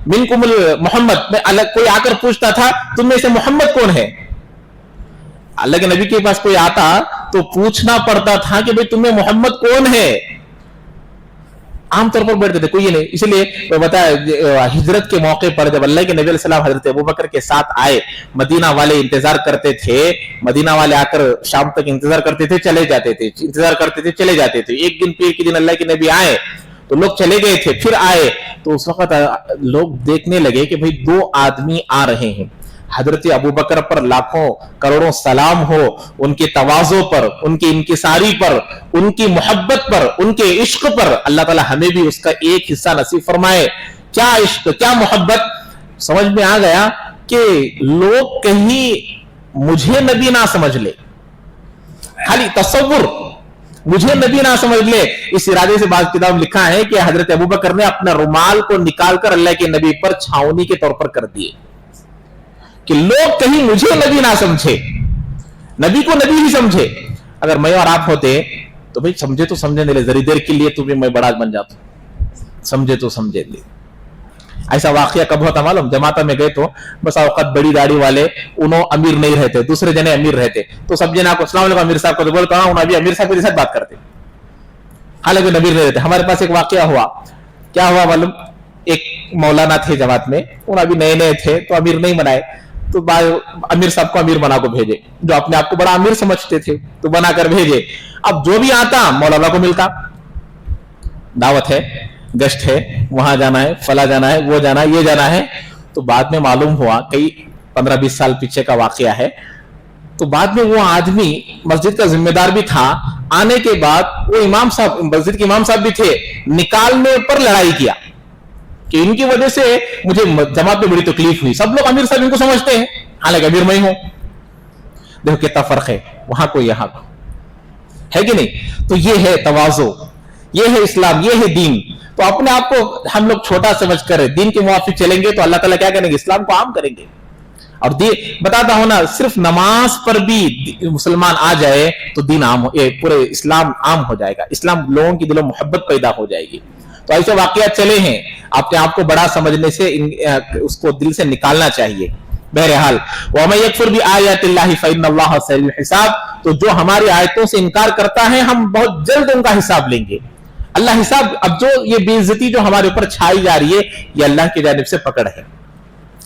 Speaker 1: منکم محمد, کوئی آ کر پوچھتا تھا تم میں سے محمد کون ہے, اللہ کے نبی کے پاس کوئی آتا تو پوچھنا پڑتا تھا کہ بھئی تمہیں محمد کون ہے. عام طور پر بیٹھتے تھے, کوئی نہیں. اس لیے بتایا ہجرت کے موقع پر جب اللہ کے نبی علیہ السلام حضرت ابوبکر کے ساتھ آئے, مدینہ والے انتظار کرتے تھے, مدینہ والے آ کر شام تک انتظار کرتے تھے, چلے جاتے تھے, انتظار کرتے تھے, چلے جاتے تھے. ایک دن پیر کے دن اللہ کے نبی آئے تو لوگ چلے گئے تھے, پھر آئے تو اس وقت لوگ دیکھنے لگے کہ بھئی دو آدمی آ رہے ہیں. حضرت ابوبکر پر لاکھوں کروڑوں سلام ہو, ان کے تواضع پر, ان کی انکساری پر, ان کی محبت پر, ان کے عشق پر. اللہ تعالی ہمیں بھی اس کا ایک حصہ نصیب فرمائے. کیا عشق, کیا محبت. سمجھ میں آ گیا کہ لوگ کہیں مجھے نبی نہ سمجھ لے, خالی تصور مجھے نبی نہ سمجھ لے, اس ارادے سے بعض کتاب لکھا ہے کہ حضرت ابوبکر نے اپنا رومال کو نکال کر اللہ کے نبی پر چھاؤنی کے طور پر کر دیے کہ لوگ کہیں مجھے نبی نہ سمجھے, نبی کو نبی ہی سمجھے. اگر میں اور آپ ہوتے تو بھئی سمجھے تو سمجھے دے, ذری دیر کے لیے تمہیں میں بڑا بن جاتا, سمجھے تو سمجھے دے. ایسا واقعہ کب ہوتا معلوم, جماعت میں گئے تو بس اوقات بڑی داڑھی والے انہوں امیر نہیں رہتے, دوسرے جنے امیر رہتے, تو سب جنے آپ کو السلام علیکم امیر صاحب کو تو بولتا ہوں, انہوں ابھی امیر صاحب کے ساتھ بات کرتے, حالانکہ امیر نہیں رہتے. ہمارے پاس ایک واقعہ ہوا, کیا ہوا معلوم, ایک مولانا تھے جماعت میں, انہوں ابھی نئے نئے تھے تو امیر نہیں بنائے, تو امیر صاحب کو امیر بنا کو بھیجے, جو اپنے آپ کو بڑا امیر سمجھتے تھے تو بنا کر بھیجے. اب جو بھی آتا مولانا کو ملتا, دعوت ہے, گشت ہے, وہاں جانا ہے, فلاں جانا ہے, وہ جانا ہے, یہ جانا ہے. تو بعد میں معلوم ہوا, کئی 15-20 سال پیچھے کا واقعہ ہے, تو بعد میں وہ آدمی مسجد کا ذمہ دار بھی تھا, آنے کے بعد وہ امام صاحب, مسجد کے امام صاحب بھی تھے, نکالنے پر لڑائی کیا کہ ان کی وجہ سے مجھے جماعت میں بڑی تکلیف ہوئی. سب لوگ امیر صاحب ان کو سمجھتے ہیں, حالانکہ امیر میں ہوں. دیکھو کتنا فرق ہے, وہاں کو یہاں کو, ہے کہ نہیں. تو یہ ہے تواضع, یہ ہے اسلام, یہ ہے دین. تو اپنے آپ کو ہم لوگ چھوٹا سمجھ کر دین کے موافق چلیں گے تو اللہ تعالیٰ کیا کریں گے, اسلام کو عام کریں گے. اور بتاتا ہوں نا, صرف نماز پر بھی مسلمان آ جائے تو دین عام, پورے اسلام عام ہو جائے گا, اسلام لوگوں کی دلوں محبت پیدا ہو جائے گی. تو ایسے واقعات چلے ہیں, اپنے آپ کو بڑا سمجھنے سے اس کو دل سے نکالنا چاہیے. بہرحال وَمَن يَكْفُرْ بِآيَاتِ اللَّهِ فَإِنَّ اللَّهَ سَرِيعُ الْحِسَابِ, تو جو ہماری آیتوں سے انکار کرتا ہے ہم بہت جلد ان کا حساب لیں گے. اللہ حساب, اب جو یہ بے عزتی جو ہمارے اوپر چھائی جا رہی ہے, یہ اللہ کی جانب سے پکڑ ہے,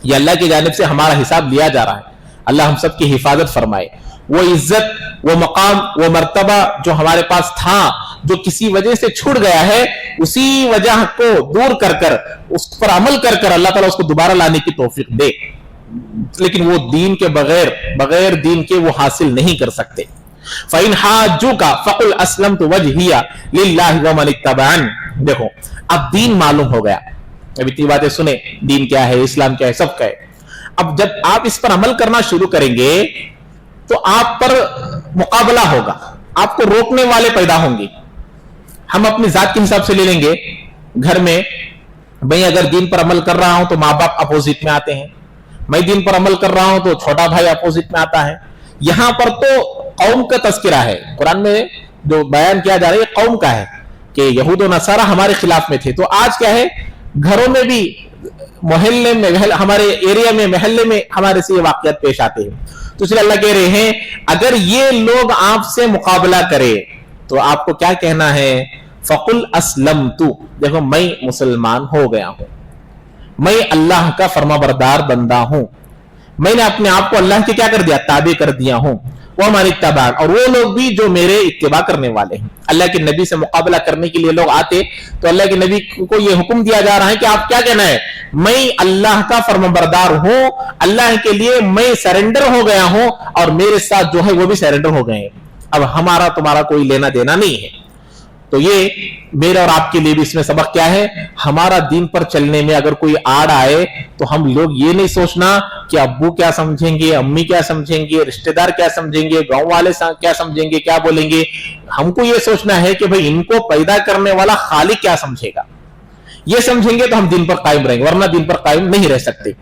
Speaker 1: یہ اللہ کی جانب سے ہمارا حساب لیا جا رہا ہے. اللہ ہم سب کی حفاظت فرمائے. وہ عزت, وہ مقام, وہ مرتبہ جو ہمارے پاس تھا, جو کسی وجہ سے چھوٹ گیا ہے, اسی وجہ کو دور کر کر اس پر عمل کر کر اللہ تعالیٰ اس کو دوبارہ لانے کی توفیق دے. لیکن وہ دین کے بغیر دین کے وہ حاصل نہیں کر سکتے. فَإِنْ حَاجُّوكَ فَقُلْ أَسْلَمْتُ وَجْهِيَ لِلَّهِ وَمَنِ اتَّبَعَنِ. دیکھو اب دین معلوم ہو گیا, اب اتنی باتیں سنیں, دین کیا ہے, اسلام کیا ہے, سب کا ہے. اب جب آپ اس پر عمل کرنا شروع کریں گے تو آپ پر مقابلہ ہوگا, آپ کو روکنے والے پیدا ہوں گے. ہم اپنی ذات کے حساب سے لے لیں گے, گھر میں میں اگر دین پر عمل کر رہا ہوں تو ماں باپ اپوزٹ میں آتے ہیں, میں دین پر عمل کر رہا ہوں تو چھوٹا بھائی اپوزٹ میں آتا ہے. یہاں پر تو قوم کا تذکرہ ہے, قرآن میں جو بیان کیا جا رہا ہے قوم کا ہے کہ یہود و نصارہ ہمارے خلاف میں تھے. تو آج کیا ہے, گھروں میں بھی, محلے میں, ہمارے ایریا میں, محلے میں ہمارے سے یہ واقعات پیش آتے ہیں. تو اس لیے اللہ کہہ رہے ہیں اگر یہ لوگ آپ سے مقابلہ کرے تو آپ کو کیا کہنا ہے, फकुल अस्लमतु, देखो मैं मुसलमान हो गया हूं, मैं अल्लाह का फर्माबरदार बंदा हूं, मैंने अपने आप को अल्लाह के क्या कर दिया, ताबे कर दिया हूं। वो हमारे इत्तबा, और वो लोग भी जो मेरे इत्तिबा करने वाले हैं। अल्लाह के नबी से मुकाबला करने के लिए लोग आते तो अल्लाह के नबी को ये हुक्म दिया जा रहा है कि आप क्या कहना है, मैं अल्लाह का फर्माबरदार हूं, अल्लाह के लिए मैं सरेंडर हो गया हूं और मेरे साथ जो है वो भी सरेंडर हो गए हैं। अब हमारा तुम्हारा कोई लेना देना नहीं है। तो ये मेरे और आपके लिए भी इसमें सबक क्या है, हमारा दीन पर चलने में अगर कोई आड़ आए तो हम लोग ये नहीं सोचना कि अब्बू क्या समझेंगे, अम्मी क्या समझेंगे, रिश्तेदार क्या समझेंगे, गांव वाले क्या समझेंगे, क्या बोलेंगे। हमको ये सोचना है कि भाई इनको पैदा करने वाला खालिक क्या समझेगा। ये समझेंगे तो हम दीन पर कायम रहेंगे, वरना दीन पर कायम नहीं रह सकते।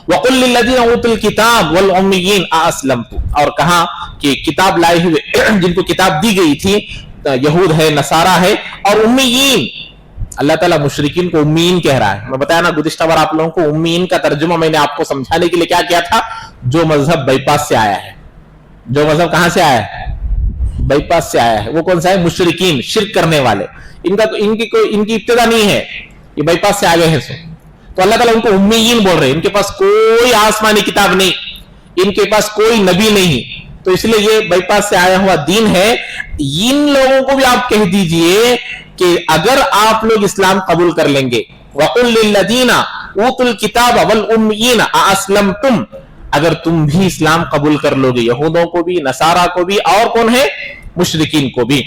Speaker 1: वकुल लिल्लज़ीना उतुल किताब वल उम्मियीन अस्लमतु, और कहा कि किताब लाए हुए जिनको किताब दी गई थी, यहूद है, नसारा है और उम्मीयीन। अल्लाह ताला मुशरिकीन को उम्मीन कह रहा है। मैं बताया ना गुज़िश्ता बार आप लोगों को उम्मीन का तर्जुमा मैंने आपको समझाने के लिए क्या किया था, जो मजहब बाईपास से आया है। जो मजहब कहां से आया है, बाईपास से आया है। वो कौन सा है, मुशरिकीन, शिर्क करने वाले। इनका तो इनकी इब्तिदा नहीं है, ये बाईपास से आ गए हैं। तो अल्लाह ताला उनको उम्मीयीन बोल रहे हैं। इनके पास कोई आसमानी किताब नहीं, इनके पास कोई नबी नहीं, तो इसलिए ये बाईपास से आया हुआ दीन है। इन लोगों को भी आप कह दीजिए कि अगर आप लोग इस्लाम कबूल कर लेंगे, वकुल लिल्लज़ीना उतुल किताब वल उम्मीयीन अस्लमतुम, अगर तुम भी इस्लाम कबूल कर लोगे, यहूदों को भी, नसारा को भी, और कौन है, मुशरिकीन को भी,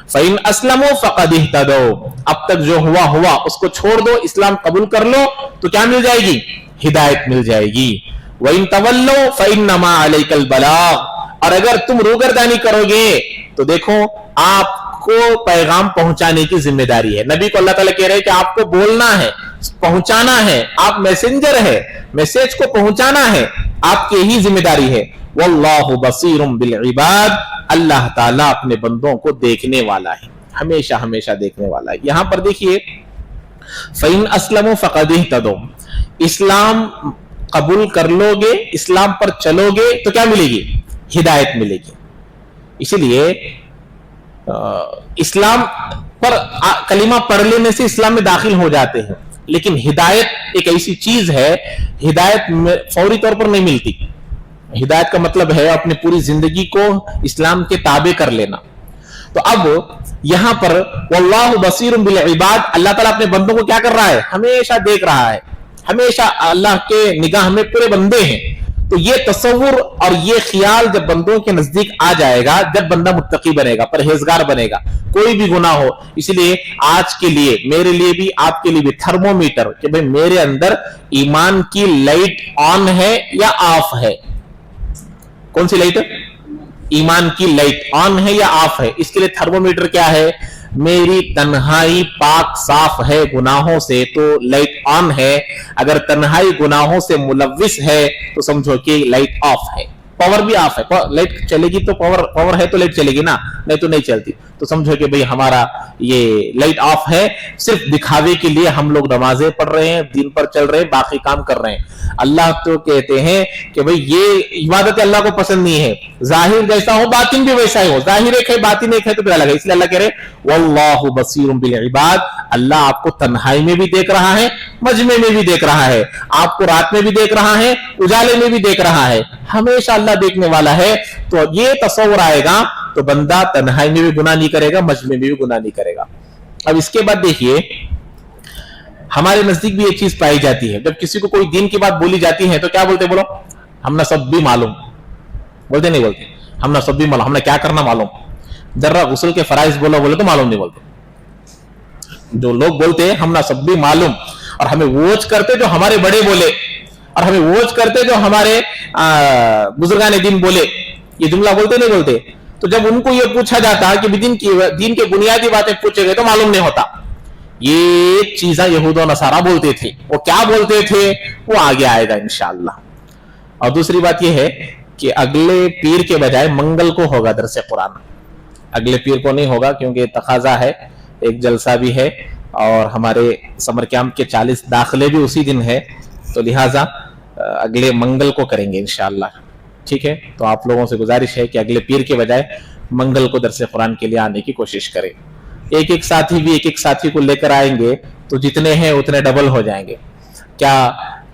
Speaker 1: फ़इन अस्लमू फ़क़द इह्तदौ, अब तक जो हुआ हुआ उसको छोड़ दो, इस्लाम कबूल कर लो तो क्या मिल जाएगी, हिदायत मिल जाएगी। वइन तवल्लौ फ़इन्नमा अलैकल बलाग, और अगर तुम रूगर्दानी करोगे तो देखो आपको पैगाम पहुंचाने की जिम्मेदारी है। नबी को अल्लाह ताला कह रहे हैं कि आपको बोलना है, पहुंचाना है, आप मैसेंजर है, मैसेज को पहुंचाना है, आपकी ही जिम्मेदारी है। वल्लाहु बसीरुम बिल इबाद, अल्लाह ताला अपने बंदों को देखने वाला है, हमेशा हमेशा देखने वाला है। यहां पर देखिए, फ़इन अस्लमू फ़क़द इह्तदौ, इस्लाम कबूल कर लोगे, इस्लाम पर चलोगे तो क्या मिलेगी, हिदायत मिलेगी। इसलिए इस्लाम पर कलीमा पढ़ लेने से इस्लाम में दाखिल हो जाते हैं, लेकिन हिदायत एक ऐसी चीज है, हिदायत फौरी तौर पर नहीं मिलती। हिदायत का मतलब है अपनी पूरी जिंदगी को इस्लाम के ताबे कर लेना। तो अब यहां पर वल्लाहु बसीरुम बिल इबाद, अल्लाह ताला अपने बंदों को क्या कर रहा है, हमेशा देख रहा है, हमेशा अल्लाह के निगाह में पूरे बंदे हैं। तो ये तसव्वुर और ये ख्याल जब बंदों के नजदीक आ जाएगा, जब बंदा मुत्तकी बनेगा, परहेजगार बनेगा, कोई भी गुनाह हो। इसलिए आज के लिए, मेरे लिए भी, आपके लिए भी थर्मोमीटर, कि भाई मेरे अंदर ईमान की लाइट ऑन है या ऑफ है। कौन सी लाइट, ईमान की लाइट ऑन है या ऑफ है। इसके लिए थर्मोमीटर क्या है, मेरी तन्हाई पाक साफ है गुनाहों से तो लाइट ऑन है, अगर तन्हाई गुनाहों से मुलव्विस है तो समझो कि लाइट ऑफ है, पावर भी ऑफ है। लाइट चलेगी तो पावर है तो लाइट चलेगी ना, नहीं तो नहीं चलती। तो समझो कि भाई हमारा ये लाइट ऑफ है, सिर्फ दिखावे के लिए हम लोग नमाजें पढ़ रहे हैं, दीन पर चल रहे हैं, बाकी काम कर रहे हैं। अल्लाह तो कहते हैं कि भाई ये इबादत अल्लाह को पसंद नहीं है, जाहिर जैसा हो बातिन भी वैसा ही हो, जाहिर एक है बातिन एक है तो फिर अलग है। इसलिए अल्लाह कह रहे वल्लाहु बसीरुम बिल इबाद, अल्लाह आपको तन्हाई में भी देख रहा है, मजमे में भी देख रहा है, आपको रात में भी देख रहा है, उजाले में भी देख रहा है, हमेशा अल्लाह देखने वाला है। तो ये तस्वुर आएगा तो बंदा तन्हाई में भी गुनाह नहीं करेगा, मजमे में भी गुनाह नहीं करेगा। अब इसके बाद देखिए, हमारे नजदीक भी एक चीज पाई जाती है, जब किसी को कोई दीन की बात बोली जाती है तो क्या बोलते, बोलो हमने सब भी मालूम, बोलते नहीं बोलते, हमने सब भी मालूम, हमने क्या करना मालूम। जरा गुस्ल के फराइज बोलो, बोले तो मालूम नहीं बोलते। जो लोग बोलते हैं हमने सब भी मालूम, और हमें वोच करते जो हमारे बड़े बोले, और हमें वोच करते जो हमारे बुजुर्गान दीन बोले, ये जुमला बोलते नहीं बोलते। तो जब उनको ये पूछा जाता कि दीन के बुनियादी बातें पूछे गए तो मालूम नहीं होता। ये चीजें यहूद और नसारा बोलते थे, वो क्या बोलते थे वो आगे आएगा इंशाअल्लाह। और दूसरी बात ये है कि अगले पीर के बजाय मंगल को होगा दरस कुरान, अगले पीर को नहीं होगा, क्योंकि तकाजा है, एक जलसा भी है और हमारे समर कैंप के 40 दाखिले भी उसी दिन है, तो लिहाजा अगले मंगल को करेंगे इंशाअल्लाह। ठीक है, तो आप लोगों से गुजारिश है कि अगले पीर के बजाय मंगल को दरस कुरान के लिए आने की कोशिश करें। एक एक साथी भी एक एक साथी को लेकर आएंगे तो जितने हैं उतने डबल हो जाएंगे। क्या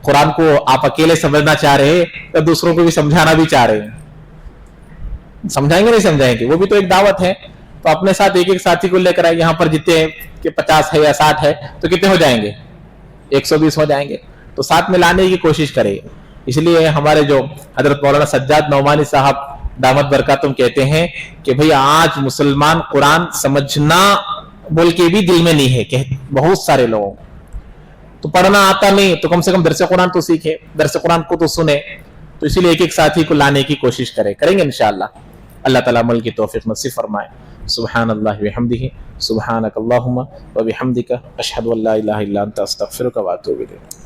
Speaker 1: कुरान को आप अकेले समझना चाह रहे हैं या दूसरों को भी समझाना भी चाह रहे हैं? समझाएंगे नहीं समझाएंगे, वो भी तो एक दावत है। तो अपने साथ एक एक साथी को लेकर आए, यहाँ पर जितने के 50 है या 60 है तो कितने हो जाएंगे? 120 हो जाएंगे। तो साथ में लाने की कोशिश करें। इसलिए हमारे जो हजरत मौलाना सज्जाद नौमानी साहब दामत बरकातुम कहते हैं कि भाई आज मुसलमान कुरान समझना बोल के भी दिल में नहीं है, बहुत सारे लोगों को तो पढ़ना आता नहीं, तो कम से कम दरस कुरान तो सीखे, दरस कुरान को तो सुने। तो इसीलिए एक एक साथी को लाने की कोशिश करेंगे इंशाअल्लाह। अल्लाह ताला अमल की तौफीक नसीब फरमाए। सुब्हानल्लाहि व बिहम्दिही, सुब्हानकल्लाहुम्मा व बिहम्दिका, अशहदु अल्ला इलाहा इल्ला अंता, अस्तगफिरुका व अतूबु इलैक।